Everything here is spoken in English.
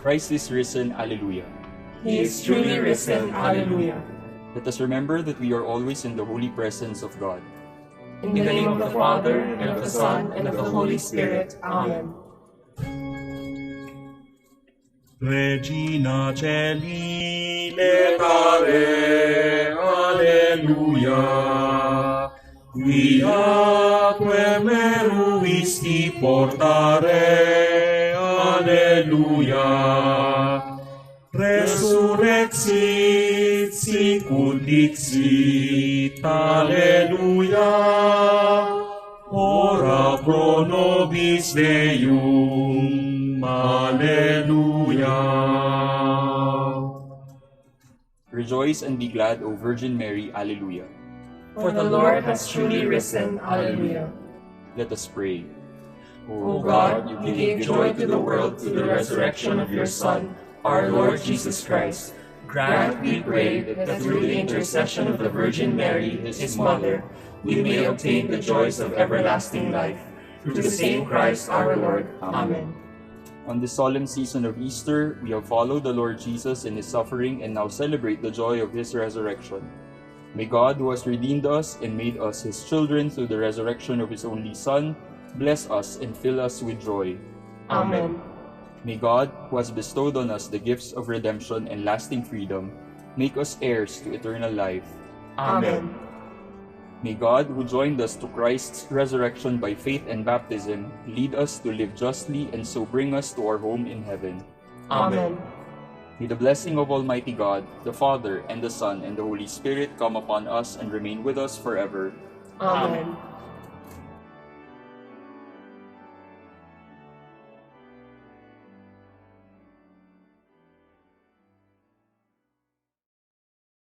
Christ is risen, Alleluia. He is truly risen, Alleluia. Let us remember that we are always in the holy presence of God. In the name of the Father, and of the Son, and of the Holy Spirit. Amen. Regina Caeli, letare, Alleluia. Quiaque meruisti portare, Alleluia. Resurrexit, sicut dixit, Alleluia. Ora pro nobis Deum, Alleluia. Rejoice and be glad, O Virgin Mary, Alleluia. For the Lord has truly risen, Alleluia. Let us pray. O God, you gave joy to the world through the resurrection of your Son, our Lord Jesus Christ. Grant, we pray, that through the intercession of the Virgin Mary, his mother, we may obtain the joys of everlasting life. Through the same Christ our Lord. Amen. On this solemn season of Easter, we have followed the Lord Jesus in his suffering and now celebrate the joy of his resurrection. May God, who has redeemed us and made us his children through the resurrection of his only Son, bless us and fill us with joy. Amen. May God, who has bestowed on us the gifts of redemption and lasting freedom, make us heirs to eternal life. Amen. May God, who joined us to Christ's resurrection by faith and baptism, lead us to live justly and so bring us to our home in heaven. Amen. May the blessing of Almighty God, the Father, and the Son, and the Holy Spirit come upon us and remain with us forever. Amen.